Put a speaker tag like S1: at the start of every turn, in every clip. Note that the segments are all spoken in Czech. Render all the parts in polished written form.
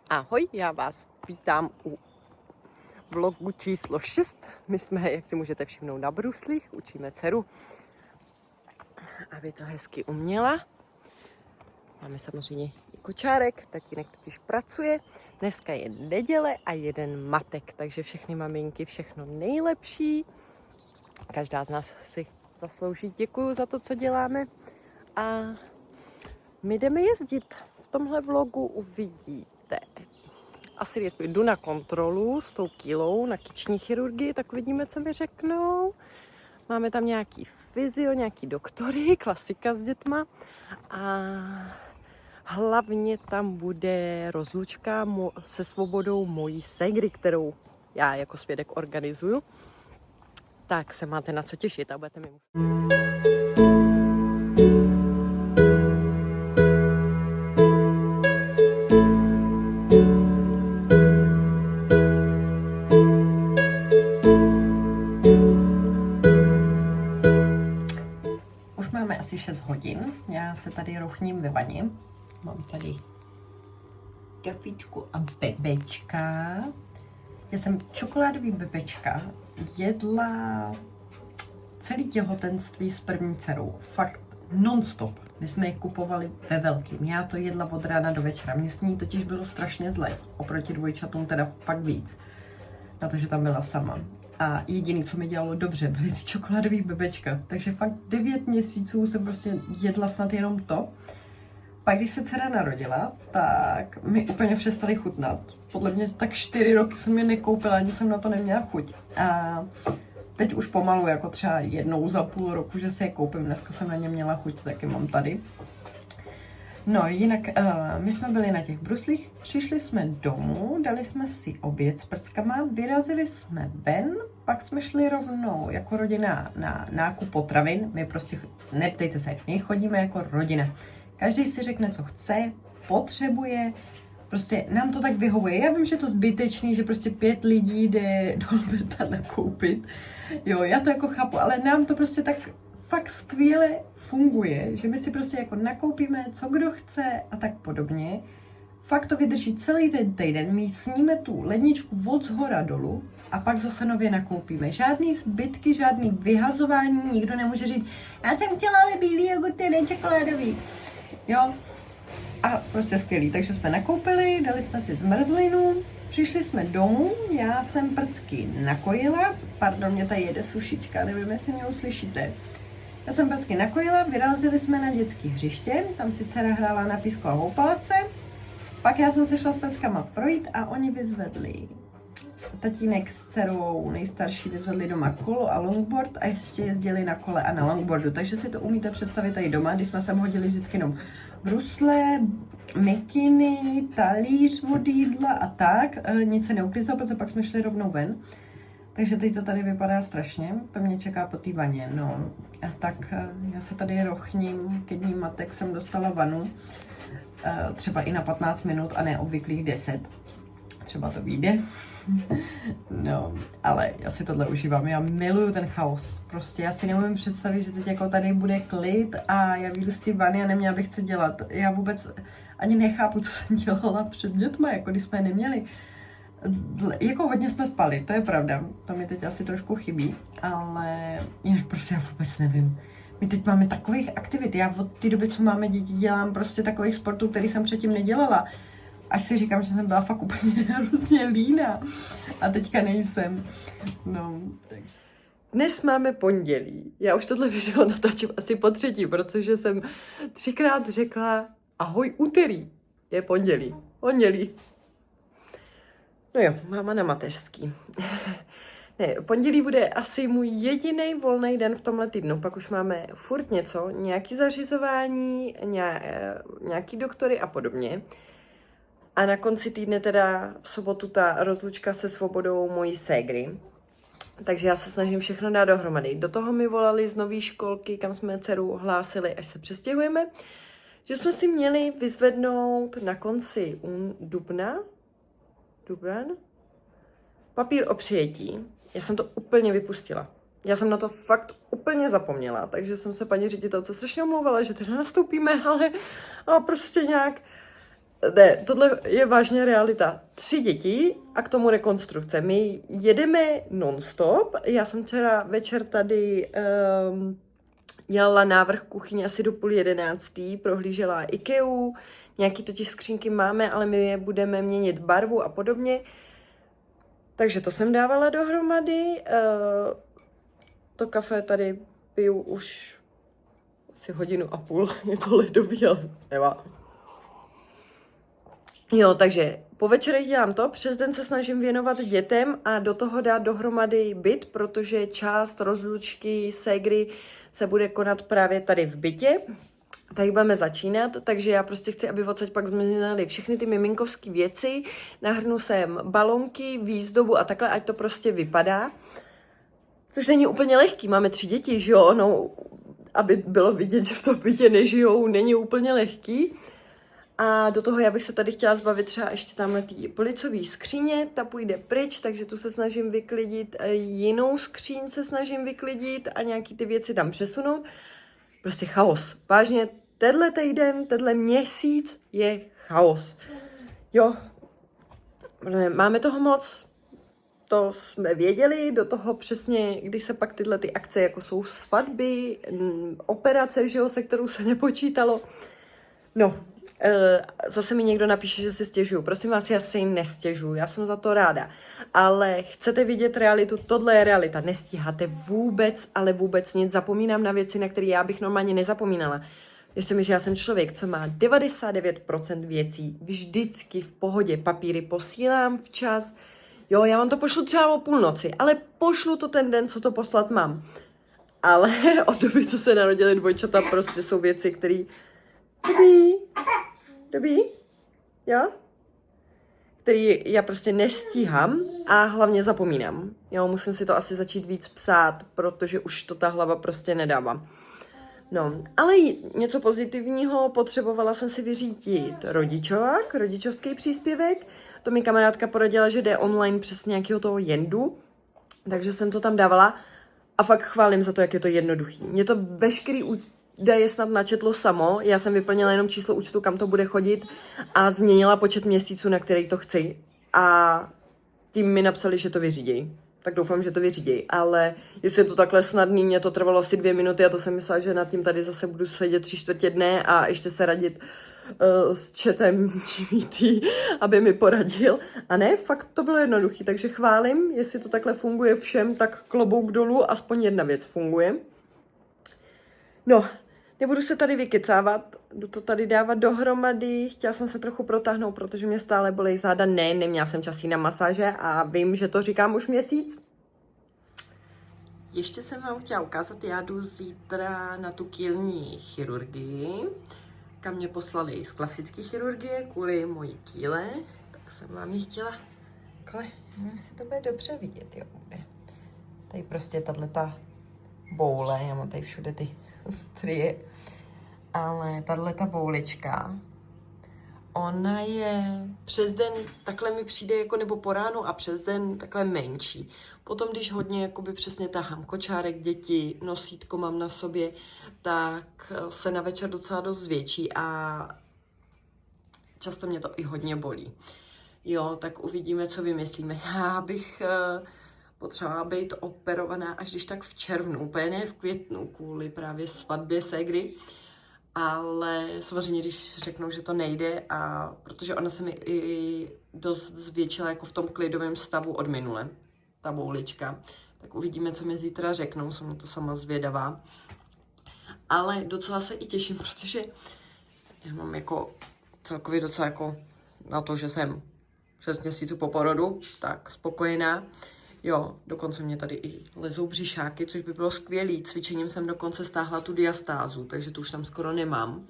S1: Ahoj, já vás vítám u vlogu číslo 6. My jsme, jak si můžete všimnout, na bruslích, učíme dceru, aby to hezky uměla. Máme samozřejmě i kočárek, tatínek totiž pracuje. Dneska je neděle a jeden matek, takže všechny maminky všechno nejlepší. Každá z nás si zaslouží děkuju za to, co děláme. A my jdeme jezdit. V tomhle vlogu uvidíte. Asi jdu na kontrolu s tou kilou na kyční chirurgii, tak uvidíme, co mi řeknou. Máme tam nějaký fyzio, nějaký doktory, klasika s dětma. A hlavně tam bude rozlučka se svobodou mojí ségry, kterou já jako svědek organizuju. Tak se máte na co těšit a budete mi asi 6 hodin. Já se tady rouchním ve vaně. Mám tady kafičku a bebečka. Já jsem čokoládový bebečka jedla celý těhotenství s první dcerou. Fakt non-stop. My jsme je kupovali ve velkým. Já to jedla od rána do večera. Mně s ní totiž bylo strašně zle. Oproti dvojčatům teda fakt víc. Na to, že tam byla sama. A jediné, co mi dělalo dobře, byly ty čokoládový bebečka. Takže fakt 9 měsíců jsem prostě jedla snad jenom to. Pak, když se dcera narodila, tak mi úplně přestaly chutnat. Podle mě tak 4 roky jsem je nekoupila, ani jsem na to neměla chuť. A teď už pomalu, jako třeba jednou za půl roku, že si je koupím. Dneska jsem na ně měla chuť, taky mám tady. No, jinak my jsme byli na těch bruslích, přišli jsme domů, dali jsme si oběd s prckama, vyrazili jsme ven, pak jsme šli rovnou jako rodina na nákup potravin. My prostě, neptejte se, my chodíme jako rodina. Každý si řekne, co chce, potřebuje, prostě nám to tak vyhovuje. Já vím, že je to zbytečný, že prostě 5 lidí jde do Alberta nakoupit. Jo, já to jako chápu, ale nám to prostě tak fakt skvěle funguje, že my si prostě jako nakoupíme, co kdo chce a tak podobně. Fakt to vydrží celý ten týden, my sníme tu ledničku od zhora dolů a pak zase nově nakoupíme. Žádný zbytky, žádný vyhazování, nikdo nemůže říct, já jsem chtěla ale bílý jogurty, ne čokoládový. Jo, a prostě skvělý. Takže jsme nakoupili, dali jsme si zmrzlinu, přišli jsme domů, já jsem prcky nakojila, pardon, mě tady jede sušička, nevím, jestli mě uslyšíte. Já jsem prcky nakojila, vyrazili jsme na dětské hřiště, tam si dcera hrála na písku a houpala se. Pak já jsem se šla s prckama projít a oni vyzvedli. Tatínek s dcerou nejstarší vyzvedli doma kolo a longboard a ještě jezdili na kole a na longboardu. Takže si to umíte představit tady doma, když jsme sem hodili vždycky jenom brusle, mikiny, talíř od jídla a tak. Nic se neuklízelo, protože pak jsme šli rovnou ven. Takže teď to tady vypadá strašně, to mě čeká po té vaně, no. A tak já se tady rochním, ke dní matek jsem dostala vanu, třeba i na 15 minut a ne obvyklých 10. Třeba to vyjde. No, ale já si tohle užívám, já miluju ten chaos. Prostě já si neumím představit, že teď jako tady bude klid a já vyjdu z té vany a neměla bych co dělat. Já vůbec ani nechápu, co jsem dělala před dětma, jako když jsme je neměli. Jako hodně jsme spali, to je pravda, to mi teď asi trošku chybí, ale jinak prostě já vůbec nevím. My teď máme takových aktivit, já od té doby, co máme děti, dělám prostě takových sportů, který jsem předtím nedělala. Až si říkám, že jsem byla fakt úplně hrozně líná a teďka nejsem. No, takže. Dnes máme pondělí. Já už tohle video natáčím asi po 3, protože jsem 3krát řekla ahoj úterý. Je pondělí. Pondělí. No jo, máma na mateřský. Ne, pondělí bude asi můj jediný volný den v tomhle týdnu. Pak už máme furt něco, nějaký zařizování, nějaký doktory a podobně. A na konci týdne teda v sobotu ta rozlučka se svobodou mojí ségry. Takže já se snažím všechno dát dohromady. Do toho mi volali z nové školky, kam jsme dceru hlásili, až se přestěhujeme, že jsme si měli vyzvednout na konci dubna papír o přijetí. Já jsem to úplně vypustila. Já jsem na to fakt úplně zapomněla, takže jsem se paní ředitelce strašně omlouvala, že teda nastoupíme, ale prostě nějak Ne, tohle je vážně realita. 3 děti a k tomu rekonstrukce. My jedeme non-stop. Já jsem včera večer tady dělala návrh kuchyně asi do 10:30, prohlížela IKEA, nějaký totiž skřínky máme, ale my je budeme měnit barvu a podobně. Takže to jsem dávala dohromady. To kafe tady piju už asi 1,5 hodiny, je to ledový, ale nevá. Jo, takže po večerech dělám to, přes den se snažím věnovat dětem a do toho dát dohromady byt, protože část rozlučky ségry se bude konat právě tady v bytě. Tady budeme začínat, takže já prostě chci, aby odsaď pak změnili všechny ty miminkovské věci, nahrnu sem balonky, výzdobu a takhle, ať to prostě vypadá. Což není úplně lehký, máme 3 děti, že jo, no, aby bylo vidět, že v tom bytě nežijou, není úplně lehký. A do toho já bych se tady chtěla zbavit třeba ještě tamhle tý policový skříně, ta půjde pryč, takže tu se snažím vyklidit, jinou skříň se snažím vyklidit a nějaký ty věci tam přesunout. Prostě chaos. Vážně, tenhle týden, tenhle měsíc je chaos. Jo, máme toho moc, to jsme věděli, do toho přesně, když se pak tyhle ty akce, jako jsou svatby, operace, že jo, se kterou se nepočítalo. No, zase mi někdo napíše, že si stěžuju. Prosím vás, já si nestěžuju, já jsem za to ráda. Ale chcete vidět realitu, tohle je realita. Nestíháte vůbec, ale vůbec nic. Zapomínám na věci, na které já bych normálně nezapomínala. Věřte mi, že já jsem člověk, co má 99% věcí vždycky v pohodě. Papíry posílám včas. Jo, já vám to pošlu třeba o půlnoci, ale pošlu to ten den, co to poslat mám. Ale od doby, co se narodili dvojčata, prostě jsou věci, které... Dobí? Jo? Který já prostě nestíhám a hlavně zapomínám. Jo, musím si to asi začít víc psát, protože už to ta hlava prostě nedává. No, ale něco pozitivního, potřebovala jsem si vyřídit rodičovák, rodičovský příspěvek. To mi kamarádka poradila, že jde online přes nějakého toho Jendu, takže jsem to tam dávala a fakt chválím za to, jak je to jednoduchý. Mě to veškerý údaje snad načetlo samo, já jsem vyplnila jenom číslo účtu, kam to bude chodit a změnila počet měsíců, na který to chci. A tím mi napsali, že to vyřídějí. Tak doufám, že to vyřídějí, ale jestli je to takhle snadný, mě to trvalo asi 2 minuty a to jsem myslela, že nad tím tady zase budu sedět 3/4 dne a ještě se radit s chatem GPT, aby mi poradil. A ne, fakt to bylo jednoduchý, takže chválím, jestli to takhle funguje všem, tak klobouk dolů, aspoň jedna věc funguje. No, nebudu se tady vykecávat, jdu to tady dávat dohromady, chtěla jsem se trochu protáhnout, protože mě stále bolej záda, neměla jsem čas jít na masáže a vím, že to říkám už měsíc. Ještě jsem vám chtěla ukázat, já jdu zítra na tu kýlní chirurgii, kam mě poslali z klasické chirurgie kvůli mojí kýle, tak jsem vám ji chtěla, nevím, jestli to bude dobře vidět, jo, bude. Tady prostě tato boule, já mám tady všude ty strie, ale tato boulička, ona je přes den, takhle mi přijde jako nebo po ránu a přes den takhle menší. Potom, když hodně jakoby přesně tahám kočárek, děti, nosítko mám na sobě, tak se na večer docela dost zvětší a často mě to i hodně bolí. Jo, tak uvidíme, co vymyslíme. Já bych potřebovala být operovaná až když tak v červnu, úplně ne v květnu, kvůli právě svatbě ségry. Ale samozřejmě, když řeknou, že to nejde, a protože ona se mi i dost zvětšila jako v tom klidovém stavu od minule, ta boulička, tak uvidíme, co mi zítra řeknou, jsem na to sama zvědavá. Ale docela se i těším, protože já mám jako celkově docela jako na to, že jsem 6 měsíců po porodu, tak spokojená. Jo, dokonce mě tady i lezou břišáky, což by bylo skvělý. Cvičením jsem dokonce stáhla tu diastázu, takže tu už tam skoro nemám.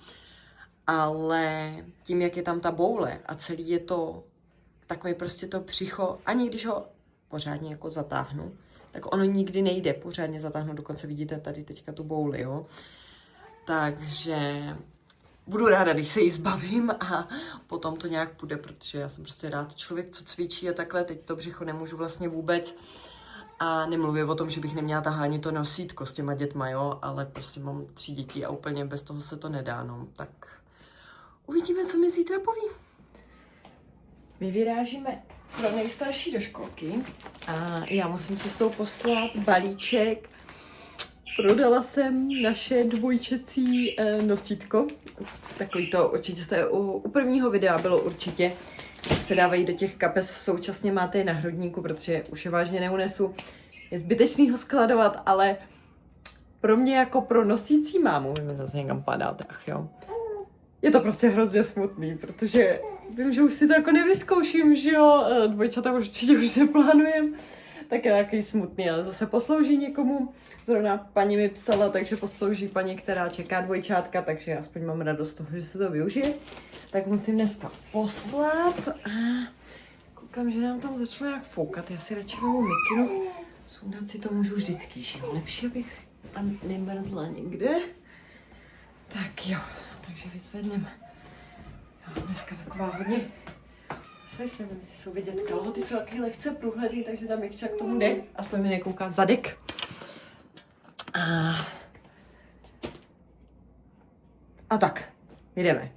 S1: Ale tím, jak je tam ta boule a celý je to, tak mi prostě to břicho, ani když ho pořádně jako zatáhnu, tak ono nikdy nejde pořádně zatáhnout, dokonce vidíte tady teďka tu bouli, jo. Takže budu ráda, když se jí zbavím a potom to nějak půjde, protože já jsem prostě rád člověk, co cvičí a takhle, teď to břicho nemůžu vlastně vůbec a nemluvím o tom, že bych neměla tahání to nosítko s těma dětma, jo, ale prostě mám 3 děti a úplně bez toho se to nedá, no, tak uvidíme, co mi zítra poví. My vyrážíme pro nejstarší do školky a já musím si s tou poslat balíček. Prodala jsem naše dvojčecí nosítko. Takový to určitě jste u prvního videa bylo určitě. Se dávají do těch kapes, současně máte je na hrudníku, protože už je vážně neunesu. Je zbytečný ho skladovat, ale pro mě jako pro nosící mámu, vy mi zase někam padáte, ach jo. Je to prostě hrozně smutný, protože vím, že už si to jako nevyzkouším, že jo, dvojčata určitě už se plánujem, tak je takový smutný, ale zase poslouží někomu. Zrovna paní mi psala, takže poslouží paní, která čeká dvojčátka, takže aspoň mám radost z toho, že se to využije. Tak musím dneska poslat a koukám, že nám tam začalo nějak foukat. Já si radši vemu mikinu, sundat si to můžu vždycky, že jo, lepší, abych tam nemrzla někde. Tak jo, takže vyzvedneme. Jo, dneska taková hodně, nevím, jestli jsou vidět kalhoty, jsou taky lehce průhledný, takže tam Mikča k tomu jde, aspoň mi nekouká zadek. A tak, jdeme.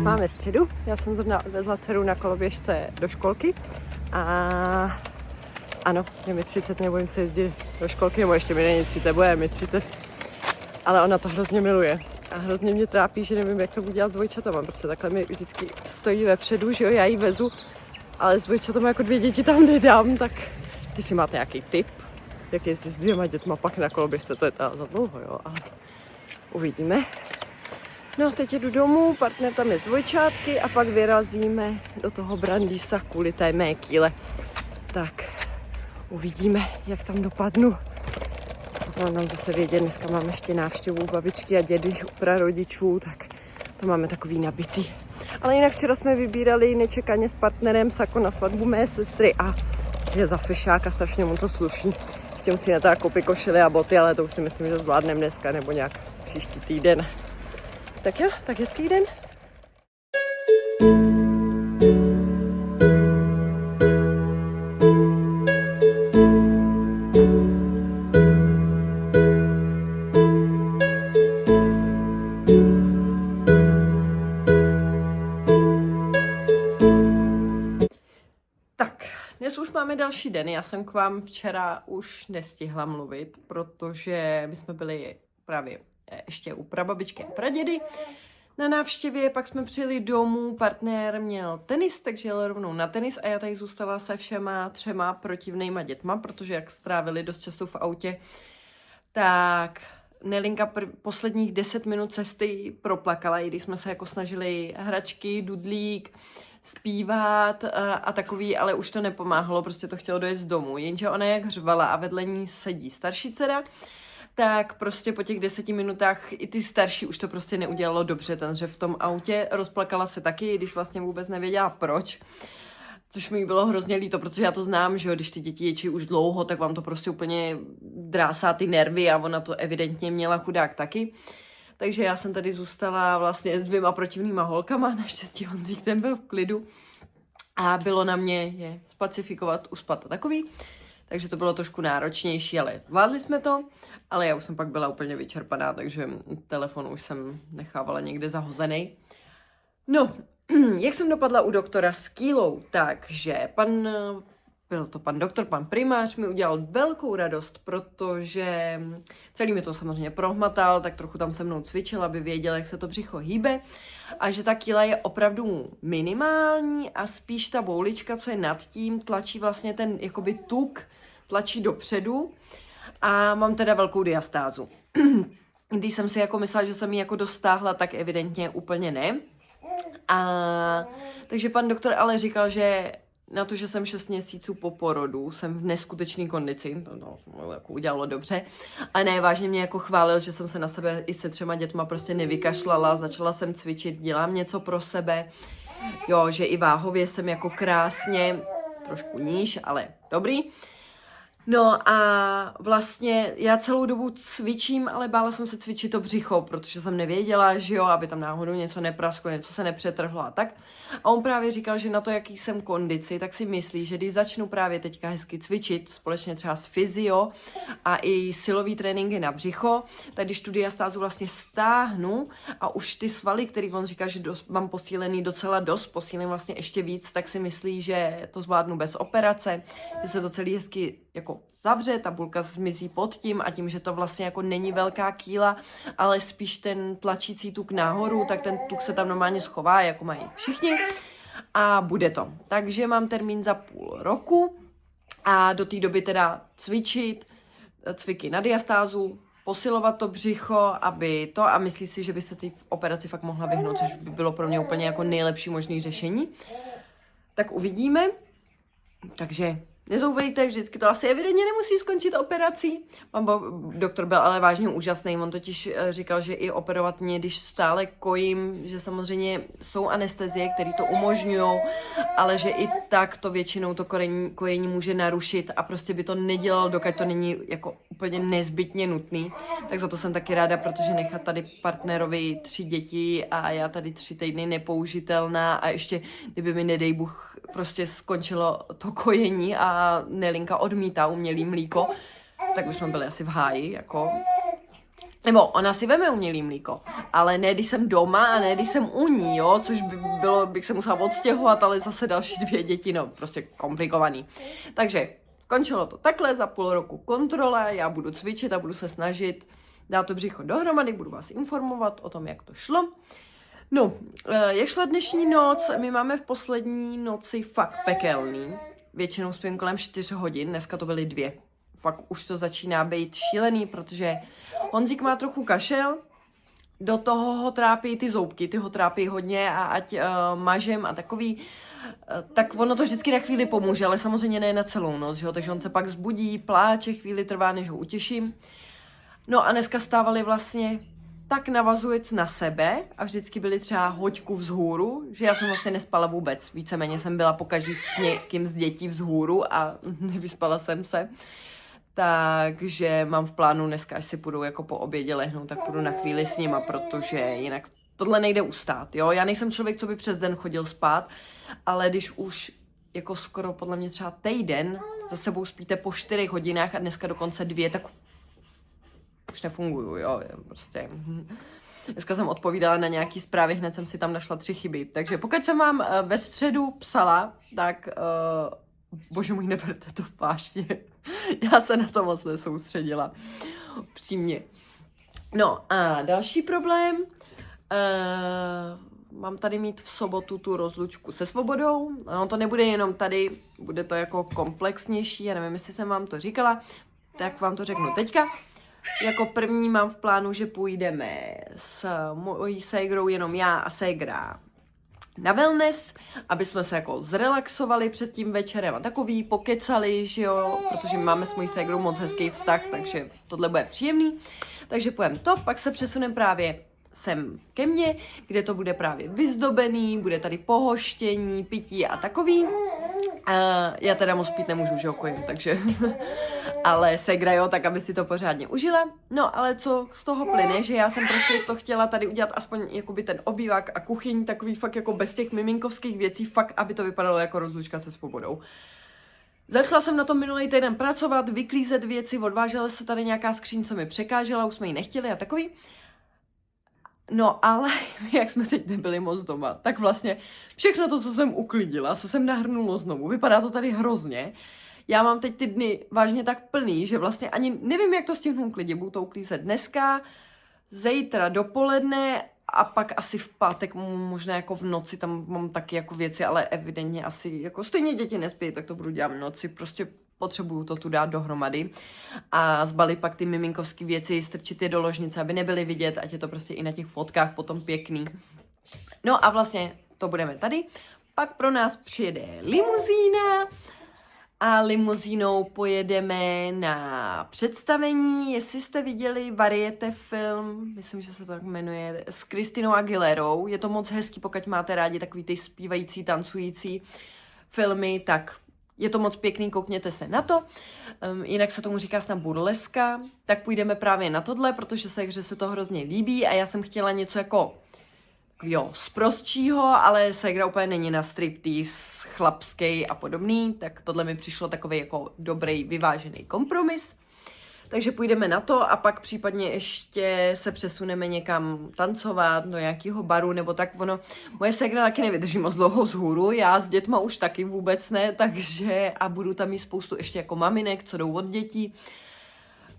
S1: Máme středu, já jsem zrovna vezla dceru na koloběžce do školky a ano, je mi 30, nebojím se jezdit do školky, nebo ještě mi není 30, bude mi 30, ale ona to hrozně miluje. A hrozně mě trápí, že nevím, jak to budu dělat s dvojčatama, protože takhle mi vždycky stojí vepředu, že jo, já jí vezu, ale s dvojčatama jako 2 děti tam nedám, tak jestli máte nějaký tip, jak jezdit s 2 dětma pak na koloběžce, to je teda za dlouho, jo, ale uvidíme. No, teď jdu domů, partner tam je s dvojčátky a pak vyrazíme do toho Brandýsa kvůli té mé kýle. Tak uvidíme, jak tam dopadnu. Mám nám zase vědět, dneska máme ještě návštěvu babičky a dědy u prarodičů, tak to máme takový nabitý. Ale jinak včera jsme vybírali nečekaně s partnerem sako na svatbu mé sestry a je za fešák a strašně mu to sluší. Ještě musíme teda koupit košily a boty, ale to už si myslím, že zvládneme dneska nebo nějak příští týden. Tak jo, tak hezký den. Dnes už máme další den, já jsem k vám včera už nestihla mluvit, protože my jsme byli právě ještě u prababičky a pradědy na návštěvě, pak jsme přijeli domů, partner měl tenis, takže jel rovnou na tenis a já tady zůstala se všema 3 protivnejma dětma, protože jak strávili dost času v autě, tak Nelinka posledních 10 minut cesty proplakala, i když jsme se jako snažili hračky, dudlík, zpívat a takový, ale už to nepomáhalo, prostě to chtělo dojet z domu, jenže ona jak hřvala a vedle ní sedí starší dcera, tak prostě po těch 10 minutách i ty starší už to prostě neudělalo dobře, ten řev v tom autě, rozplakala se taky, když vlastně vůbec nevěděla proč, což mi bylo hrozně líto, protože já to znám, že jo, když ty děti ječí už dlouho, tak vám to prostě úplně drásá ty nervy a ona to evidentně měla chudák taky. Takže já jsem tady zůstala vlastně s 2 protivnýma holkama, naštěstí Honzík ten byl v klidu a bylo na mě je spacifikovat, uspat a takový. Takže to bylo trošku náročnější, ale zvládli jsme to, ale já už jsem pak byla úplně vyčerpaná, takže telefon už jsem nechávala někde zahozený. No, jak jsem dopadla u doktora s kýlou, takže byl to pan doktor, pan primář, mi udělal velkou radost, protože celý mi to samozřejmě prohmatal, tak trochu tam se mnou cvičil, aby věděl, jak se to břicho hýbe a že ta kýla je opravdu minimální a spíš ta boulička, co je nad tím, tlačí vlastně ten jakoby tuk, tlačí dopředu a mám teda velkou diastázu. Když jsem si jako myslela, že jsem ji jako dostáhla, tak evidentně úplně ne. Takže pan doktor ale říkal, že na to, že jsem 6 měsíců po porodu, jsem v neskutečné kondici, to jako udělalo dobře. A ne, vážně mě jako chválil, že jsem se na sebe i se 3 dětma prostě nevykašlala, začala jsem cvičit, dělám něco pro sebe. Jo, že i váhově jsem jako krásně, trošku níž, ale dobrý. No a vlastně já celou dobu cvičím, ale bála jsem se cvičit to břicho, protože jsem nevěděla, že jo, aby tam náhodou něco neprasklo, něco se nepřetrhlo a tak. A on právě říkal, že na to, jaký jsem kondici, tak si myslí, že když začnu právě teďka hezky cvičit, společně třeba s fyzio a i silový tréninky na břicho, tak když tu diastázu vlastně stáhnu a už ty svaly, který on říká, že mám posílený docela dost, posílím vlastně ještě víc, tak si myslí, že to zvládnu bez operace, že se to celý hezky jako zavře, ta bulka zmizí pod tím a tím, že to vlastně jako není velká kýla, ale spíš ten tlačící tuk nahoru, tak ten tuk se tam normálně schová, jako mají všichni a bude to. Takže mám termín za půl roku a do té doby teda cvičit, cviky na diastázu, posilovat to břicho, aby to a myslí si, že by se té operaci fakt mohla vyhnout, což by bylo pro mě úplně jako nejlepší možný řešení. Tak uvidíme. Takže nezouvejte, vždycky to asi evidentně nemusí skončit operací. Doktor byl ale vážně úžasný, on totiž říkal, že i operovat mě, když stále kojím, že samozřejmě jsou anestezie, které to umožňují, ale že i tak to většinou to kojení může narušit a prostě by to nedělal, dokud to není jako úplně nezbytně nutný. Tak za to jsem taky ráda, protože nechat tady partnerovi 3 děti a já tady 3 týdny nepoužitelná a ještě, kdyby mi nedej Bůh prostě skončilo to kojení a Nelinka odmítá umělý mlíko, tak bychom byli asi v háji, jako. Nebo ona si veme umělý mlíko, ale ne když jsem doma a ne když jsem u ní, jo, což by bylo, bych se musela odstěhovat, ale zase další 2 děti, no prostě komplikovaný. Takže končilo to takhle, za půl roku kontrola, já budu cvičit a budu se snažit dát to břicho dohromady, budu vás informovat o tom, jak to šlo. No, jak šla dnešní noc, my máme v poslední noci fakt pekelný. Většinou spím kolem 4 hodin, dneska to byly 2. Fakt už to začíná být šílený, protože Honzík má trochu kašel, do toho ho trápí ty zoubky, ty ho trápí hodně a ať mažem a takový, tak ono to vždycky na chvíli pomůže, ale samozřejmě ne na celou noc, že jo? Takže on se pak zbudí, pláče, chvíli trvá, než ho utěším. No a dneska stávali vlastně tak navazujec na sebe a vždycky byli třeba hoďku vzhůru, že já jsem vlastně nespala vůbec. Víceméně jsem byla pokaždý s někým z dětí vzhůru a nevyspala jsem se. Takže mám v plánu dneska, až si půjdu jako po obědě lehnout, tak půjdu na chvíli s nima, protože jinak tohle nejde ustát, jo. Já nejsem člověk, co by přes den chodil spát, ale když už jako skoro podle mě třeba týden za sebou spíte po 4 hodinách a dneska dokonce 2, tak už nefunguju, jo, prostě. Dneska jsem odpovídala na nějaký zprávy, hned jsem si tam našla 3 chyby. Takže pokud jsem vám ve středu psala, tak bože můj, neberte to vážně. Já se na to moc nesoustředila. Přímě. No a další problém. Mám tady mít v sobotu tu rozlučku se Svobodou. No, to nebude jenom tady, bude to jako komplexnější. Já nevím, jestli jsem vám to říkala, tak vám to řeknu teďka. Jako první mám v plánu, že půjdeme s mojí ségrou, jenom já a ségra, na wellness, aby jsme se jako zrelaxovali před tím večerem a takový, pokecali, že jo, protože máme s mojí ségrou moc hezký vztah, takže tohle bude příjemný. Takže půjdeme to, pak se přesuneme právě sem ke mně, kde to bude právě vyzdobený, bude tady pohoštění, pití a takový. Já teda moc pít nemůžu, že jo, kojím, takže ale ségra jo, tak aby si to pořádně užila. No, ale co z toho plyne, že já jsem prostě to chtěla tady udělat aspoň jakoby ten obývák a kuchyň, takový fakt jako bez těch miminkovských věcí, fakt, aby to vypadalo jako rozlučka se Svobodou. Začala jsem na tom minulý týden pracovat, vyklízet věci, odvážela se tady nějaká skříň, co mi překážela, už jsme ji nechtěli a takový. No ale jak jsme teď nebyli moc doma, tak vlastně všechno to, co jsem uklidila, co jsem nahrnulo znovu, vypadá to tady hrozně. Já mám teď ty dny vážně tak plný, že vlastně ani nevím, jak to stihnu uklidit. Budu to uklízet dneska, zítra dopoledne a pak asi v pátek, možná jako v noci, tam mám taky jako věci, ale evidentně asi jako stejně děti nespí, tak to budu dělat v noci, prostě potřebuju to tu dát dohromady a zbalit pak ty miminkovské věci, strčit je do ložnice, aby nebyly vidět, ať je to prostě i na těch fotkách potom pěkný. No a vlastně to budeme tady. Pak pro nás přijede limuzína a limuzínou pojedeme na představení, jestli jste viděli Variety film, myslím, že se to tak jmenuje, s Christinou Aguilerou. Je to moc hezký, pokud máte rádi takový ty zpívající, tancující filmy, tak
S2: je to moc pěkný, koukněte se na to. Jinak se tomu říká snad burleska, tak půjdeme právě na tohle, protože Segře se to hrozně líbí a já jsem chtěla něco jako z prostšího, ale Segra úplně není na striptease chlapský a podobný, tak tohle mi přišlo takový jako dobrý, vyvážený kompromis. Takže půjdeme na to a pak případně ještě se přesuneme někam tancovat do nějakého baru nebo tak. Moje ségra taky nevydrží moc dlouho vzhůru, já s dětma už taky vůbec ne, takže a budu tam mít spoustu ještě jako maminek, co jdou od dětí.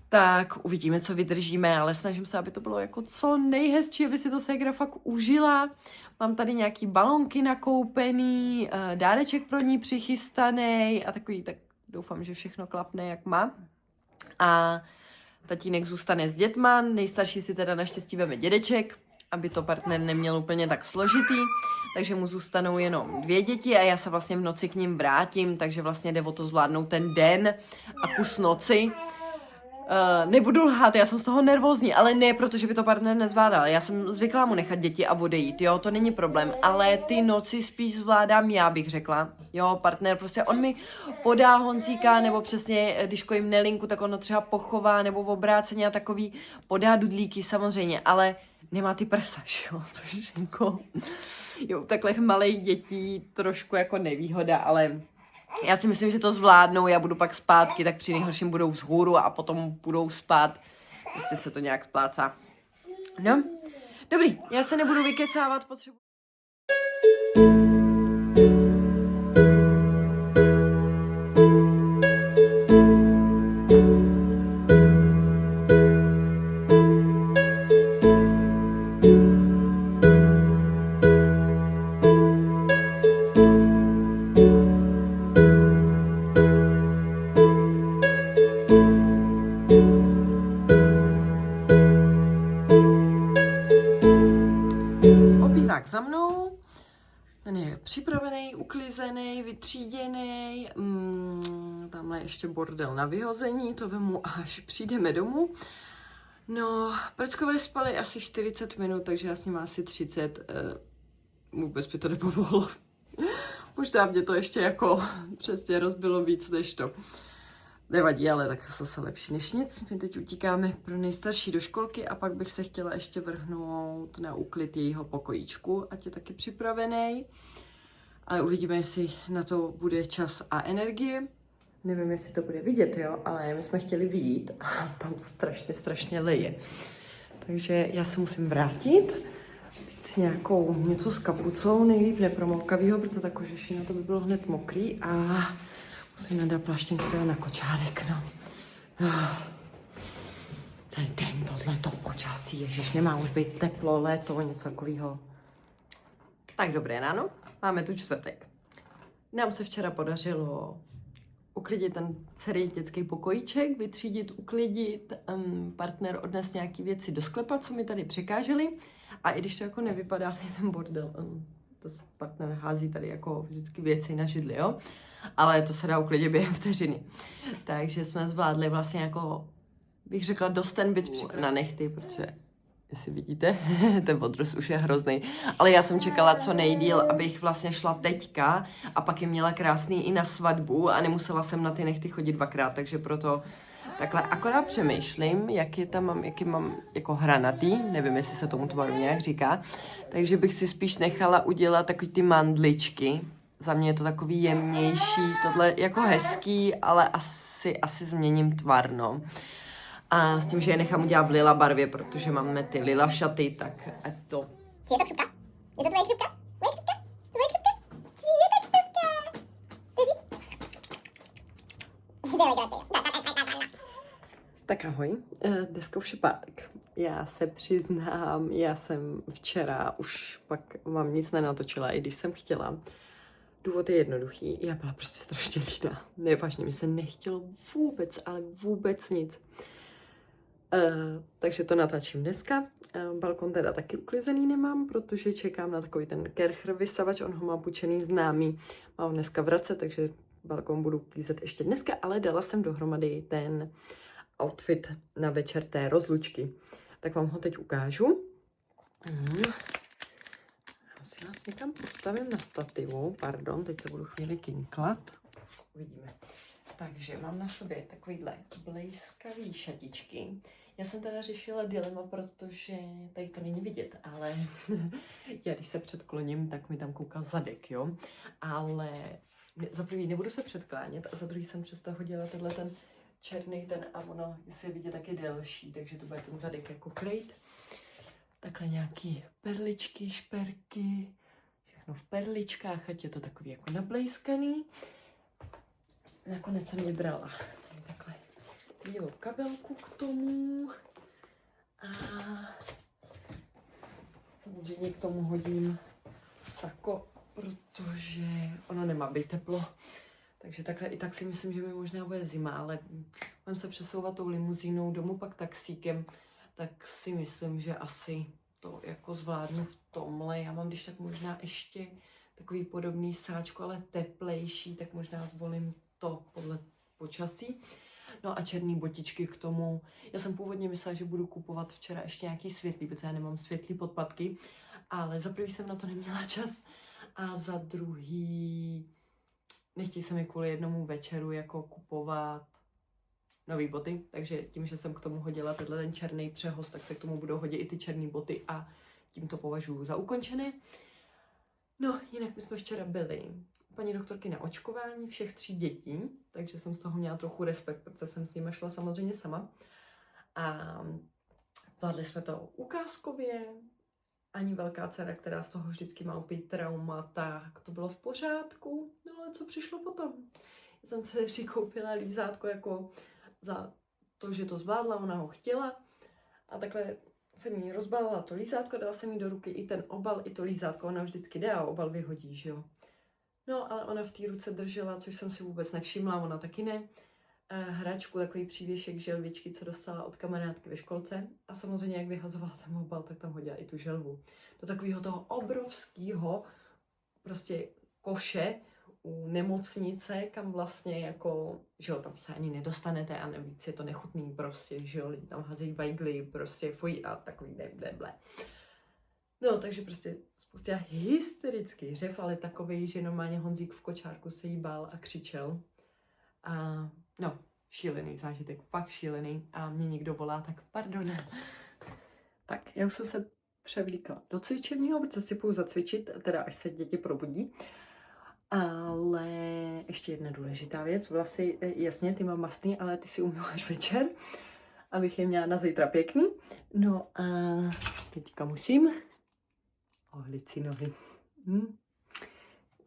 S2: Tak uvidíme, co vydržíme, ale snažím se, aby to bylo jako co nejhezčí, aby si to ségra fakt užila. Mám tady nějaký balonky nakoupený, dáreček pro ní přichystaný a takový, tak doufám, že všechno klapne, jak má. A tatínek zůstane s dětma, nejstarší si teda naštěstí veme dědeček, aby to partner neměl úplně tak složitý, takže mu zůstanou jenom 2 děti a já se vlastně v noci k ním vrátím, takže vlastně jde o to zvládnout ten den a kus noci. Nebudu lhát, já jsem z toho nervózní, ale ne, protože by to partner nezvládal. Já jsem zvyklá mu nechat děti a odejít, jo, to není problém, ale ty noci spíš zvládám já, bych řekla. Jo, partner prostě, on mi podá Honzíka, nebo přesně, když kojím Nelinku, tak ono třeba pochová, nebo v obráceně a takový, podá dudlíky samozřejmě, ale nemá ty prsa, jo, což jako, jo, takhle malých dětí trošku jako nevýhoda, ale já si myslím, že to zvládnou, já budu pak zpátky, tak při nejhorším budou vzhůru a potom budou spát. Prostě se to nějak splácá. No, dobrý, já se nebudu vykecávat, potřebuji... Za mnou, ten je připravený, uklizený, vytříděný, tamhle ještě bordel na vyhození, to vemu, až přijdeme domů. No, prckové spaly asi 40 minut, takže já s ním asi 30, vůbec by to nepomohlo. Možná mě to ještě jako přesně rozbilo víc než to. Nevadí, ale tak zase lepší než nic. My teď utíkáme pro nejstarší do školky a pak bych se chtěla ještě vrhnout na úklid jejího pokojíčku, ať je taky připravený. Ale uvidíme, jestli na to bude čas a energie. Nevím, jestli to bude vidět, jo, ale my jsme chtěli vyjít a tam strašně leje. Takže já se musím vrátit, vzít si něco s kapucou, nejlíp nepromokavýho, protože ta kožešina to by bylo hned mokrý a musím nadat pláštěnku na kočárek, no. Ten den, tohleto počasí, ježiš, nemá už být teplo, léto, něco takového. Tak dobré ráno, máme tu čtvrtek. Nám se včera podařilo uklidit ten celý dětský pokojíček, vytřídit, uklidit, partner odnes nějaký věci do sklepa, co mi tady překážely. A i když to jako nevypadá, ten bordel, to partner hází tady jako vždycky věci na židli, jo. Ale to se dá uklidit během vteřiny. Takže jsme zvládli vlastně jako, bych řekla, dost ten byt na nechty, protože, jestli vidíte, ten odrost už je hrozný. Ale já jsem čekala co nejdýl, abych vlastně šla teďka a pak je měla krásný i na svatbu a nemusela jsem na ty nechty chodit 2krát, takže proto takhle akorát přemýšlím, jaký mám jako hranatý, nevím, jestli se tomu tvaru nějak říká, takže bych si spíš nechala udělat takový ty mandličky. Za mě je to takový jemnější, tohle jako hezký, ale asi změním tvar, no. A s tím, že je nechám udělat v lila barvě, protože máme ty lila šaty, tak ať to...
S3: Je to křupka? Je to tvoje křupka? Moje křupka? Tvoje křupka? Je to křupka?
S2: Tak ahoj, dneska už je pátek. Já se přiznám, já jsem včera už pak vám nic nenatočila, i když jsem chtěla. Důvod je jednoduchý, já byla prostě strašně líná. Nevážně, mi se nechtělo vůbec, ale vůbec nic. Takže to natáčím dneska. Balkon teda taky uklizený nemám, protože čekám na takový ten Kercher vysavač, on ho má půjčený známý. Mám ho dneska vracet, takže balkon budu uklízet ještě dneska, ale dala jsem dohromady ten outfit na večer té rozlučky. Tak vám ho teď ukážu. Já si vás někam postavím na stativu, pardon, teď se budu chvíli kinklat. uvidíme. Takže mám na sobě takovýhle blejskavý šatičky. Já jsem teda řešila dilema, protože tady to není vidět, ale já když se předkloním, tak mi tam kouká zadek, jo. Ale za prvý nebudu se předklánět a za druhý jsem přesto hodila tenhle ten černý ten a ono, jestli je vidět, tak je delší, takže to bude ten zadek jako krejt. Takhle nějaký perličky, šperky, všechno v perličkách, ať je to takový jako nablejskaný. Nakonec jsem vybrala takhle bílou kabelku k tomu a samozřejmě k tomu hodím sako, protože ono nemá být teplo. Takže takhle i tak si myslím, že mi možná bude zima, ale mám se přesouvat tou limuzínou domů, pak taxíkem, tak si myslím, že asi to jako zvládnu v tomhle. Já mám když tak možná ještě takový podobný sáčko, ale teplejší, tak možná zvolím to podle počasí. No a černý botičky k tomu. Já jsem původně myslela, že budu kupovat včera ještě nějaký světlý, protože já nemám světlý podpatky, ale za prvý jsem na to neměla čas a za druhý nechtěla jsem mi kvůli jednomu večeru jako kupovat nový boty, takže tím, že jsem k tomu hodila tenhle ten černý přehoz, tak se k tomu budou hodit i ty černé boty a tím to považuji za ukončené. No, jinak my jsme včera byli u paní doktorky na očkování všech 3 dětí, takže jsem z toho měla trochu respekt, protože jsem s nimi šla samozřejmě sama. A zvládli jsme to ukázkově. Ani velká dcera, která z toho vždycky má opět trauma, tak to bylo v pořádku. No ale co přišlo potom? Já jsem se koupila lízátko jako za to, že to zvládla, ona ho chtěla. A takhle jsem jí rozbalila to lízátko, dala jsem jí do ruky i ten obal, i to lízátko. Ona vždycky jde a obal vyhodí, že jo. No, ale ona v té ruce držela, což jsem si vůbec nevšimla, ona taky ne, hračku, takový přívěšek želvičky, co dostala od kamarádky ve školce. A samozřejmě, jak vyhazovala ten obal, tak tam hodila i tu želvu. Do takového toho obrovského prostě koše u nemocnice, kam vlastně jako, že jo, tam se ani nedostanete a navíc je to nechutný prostě, že jo, lidi tam hazejí vajgly, prostě fuj a takový deble. No, takže prostě spustila hysterický řev, ale takovej, že normálně Honzík v kočárku se jí bál a křičel. A no, šílený zážitek, fakt šílený. A mě někdo volá, tak pardon. Tak, já už jsem se převlíkla do cvičebního, protože si půjdu zacvičit, teda až se děti probudí. Ale ještě jedna důležitá věc, vlasy, jasně, ty mám mastný, ale ty si umyju až večer, abych je měla na zítra pěkný. No a teďka musím ohlit si nohy.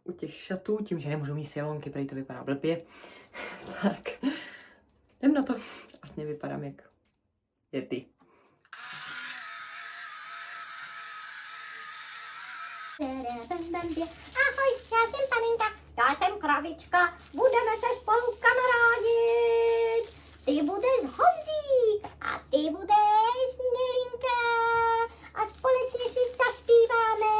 S2: U těch šatů, tím, že nemůžu mít silonky, protože to vypadá blbě. Tak, jdem na to, ať nevypadám jak Yeti.
S3: Ahoj, já jsem Paninka, já jsem kravička, budeme se spolu kamarádit. Ty budeš Honzík a ty budeš Nelinka a společně si zaspíváme.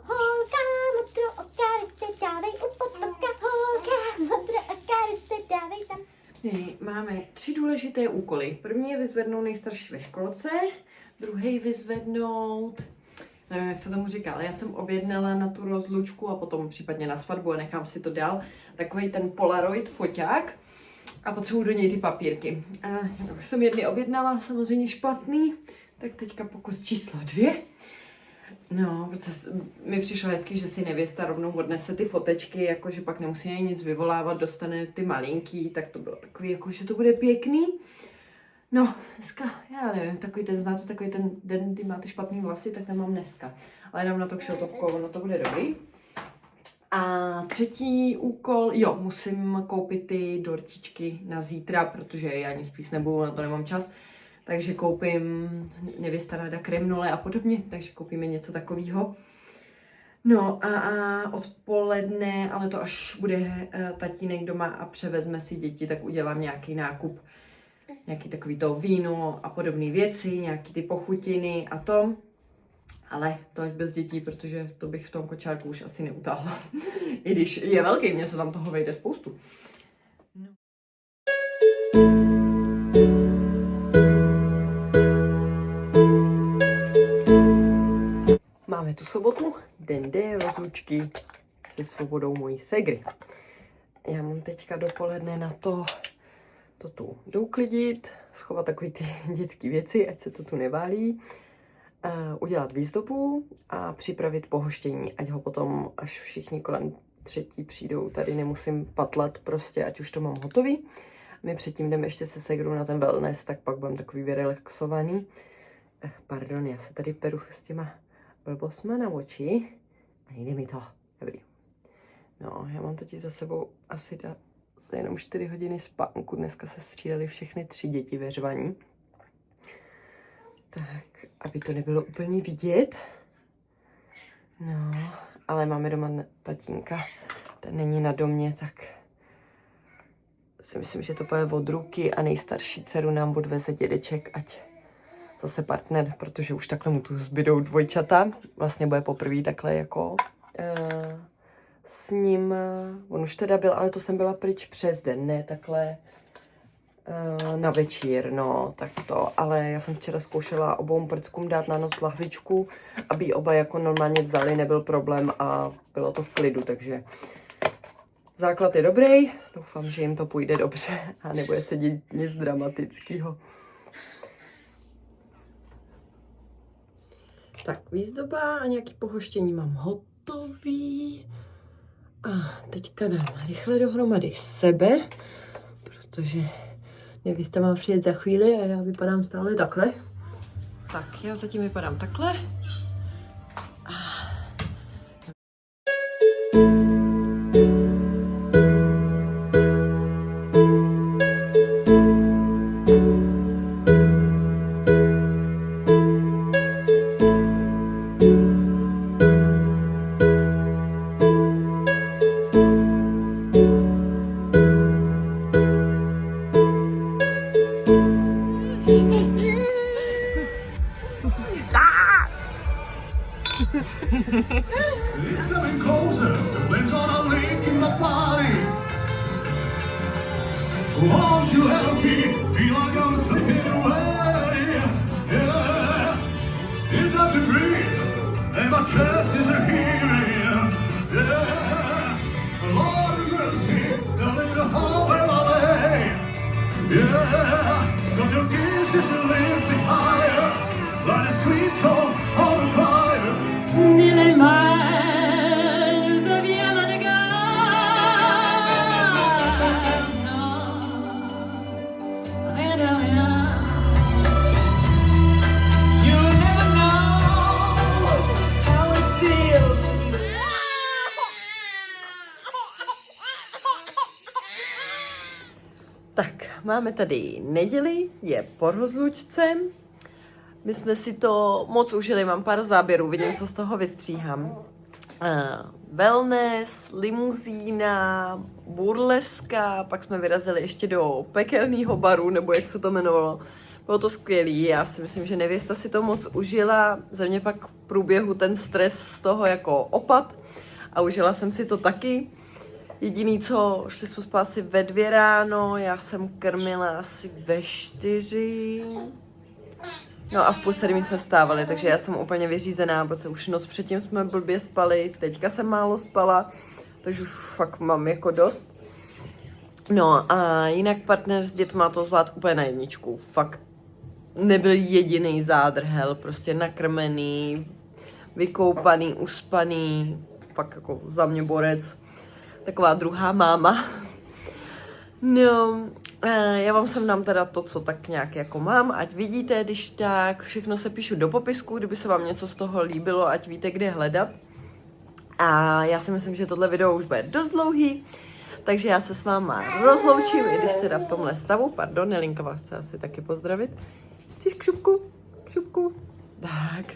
S3: Holka, modro oka, se dávej u potoka, holka, modro oka, se dávej tam.
S2: Máme 3 důležité úkoly. První je vyzvednout nejstarší ve školce, druhý vyzvednout, nevím, jak se tomu říká, ale já jsem objednala na tu rozlučku a potom případně na svatbu a nechám si to dál, takový ten Polaroid foťák a potřebuji do něj ty papírky. A už jsem jedny objednala, samozřejmě špatný, tak teďka pokus číslo 2. No, protože mi přišlo hezky, že si nevěsta rovnou odnese ty fotečky, jakože pak nemusí ani nic vyvolávat, dostane ty malinký, tak to bylo takový, jako, že to bude pěkný. No, dneska, já nevím, takový ten, znáte, takový ten den, kdy máte špatný vlasy, tak ten mám dneska. Ale dám na to kšiltovku, ono to bude dobrý. A 3. úkol, jo, musím koupit ty dortičky na zítra, protože já nic víc nebudu, na to nemám čas. Takže koupím, nevěsta ráda kremnole a podobně, takže koupíme něco takového. No a odpoledne, ale to až bude tatínek doma a převezme si děti, tak udělám nějaký nákup. Nějaký takový to víno a podobné věci, nějaký ty pochutiny a to. Ale to až bez dětí, protože to bych v tom kočárku už asi neutáhla. I když je velký, mně se tam toho vejde spoustu. No. Máme tu sobotu, den D, rozlučky, se svobodou mojí ségry. Já mám teďka dopoledne na to tu douklidit, schovat takový ty dětské věci, ať se to tu neválí, udělat výzdobu a připravit pohoštění, ať ho potom, až všichni kolem 3 přijdou, tady nemusím patlat prostě, ať už to mám hotový. My předtím jdeme ještě se ségrou na ten wellness, tak pak budeme takový vyrelaxovaný. Pardon, já se tady peru s těma blbosma na oči. Nejde mi to. Dobrý. No, já mám totiž za sebou asi za jenom 4 hodiny spánku. Dneska se střídali všechny 3 děti ve řvaní. Tak, aby to nebylo úplně vidět. No, ale máme doma tatínka. Ten není na domě, tak si myslím, že to půjde od ruky a nejstarší dceru nám odveze dědeček, ať zase partner, protože už takhle mu tu zbydou dvojčata. Vlastně bude poprvé takhle jako s ním. On už teda byl, ale to jsem byla pryč přes den, ne takhle na večír, no, tak to. Ale já jsem včera zkoušela obou prckům dát na noc lahvičku, aby oba jako normálně vzali, nebyl problém a bylo to v klidu, takže základ je dobrý, doufám, že jim to půjde dobře a nebude se dít nic dramatického. Tak výzdoba a nějaký pohoštění mám hotový. A teďka dám rychle dohromady sebe, protože nevíste, mám přijet za chvíli a já vypadám stále takhle. Tak já zatím vypadám takhle.
S4: It's coming closer, the flames on a lake in the party. Won't you help me feel like I'm slipping away? Yeah, it's hard to breathe, and my chest is a heaving. Yeah, Lord of mercy, don't need a home where I lay. Yeah, 'cause your kisses lift me higher, like a sweet song on the fire.
S5: Mille miles of yellow to go. No, I don't know. You'll never know how it feels to be
S2: Tak, máme tady neděli, je po rozlučce. My jsme si to moc užili, mám pár záběrů, vidím, co z toho vystříhám. Wellness, limuzína, burleska, pak jsme vyrazili ještě do pekelného baru, nebo jak se to jmenovalo. Bylo to skvělý, já si myslím, že nevěsta si to moc užila, ze mě pak v průběhu ten stres z toho jako opad a užila jsem si to taky. Jediný co, šli jsme spát asi ve 2 ráno, já jsem krmila asi ve 4. No a v 6:30 jsme stávali, takže já jsem úplně vyřízená, protože už noc předtím jsme blbě spali, teďka jsem málo spala, takže už fakt mám jako dost. No a jinak partner s dětma to zvlád úplně na jedničku, fakt nebyl jediný zádrhel, prostě nakrmený, vykoupaný, uspaný, fakt jako za mě borec, taková druhá máma. No, já vám sem dám teda to, co tak nějak jako mám, ať vidíte, když tak, všechno se píšu do popisku, kdyby se vám něco z toho líbilo, ať víte, kde hledat. A já si myslím, že tohle video už bude dost dlouhý, takže já se s váma rozloučím, i když teda v tomhle stavu, pardon, Nelinka vás chce asi taky pozdravit. Chceš křupku? Křupku? Tak.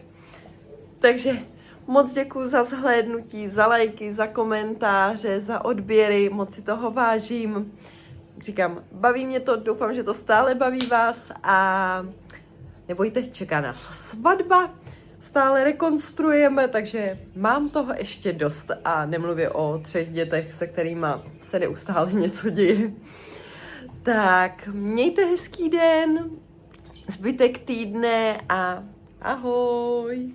S2: Takže moc děkuji za zhlédnutí, za lajky, za komentáře, za odběry, moc si toho vážím. Říkám, baví mě to, doufám, že to stále baví vás a nebojte, čeká nás svatba, stále rekonstruujeme, takže mám toho ještě dost a nemluvě o 3 dětech, se kterými se neustále něco děje. Tak, mějte hezký den, zbytek týdne a ahoj!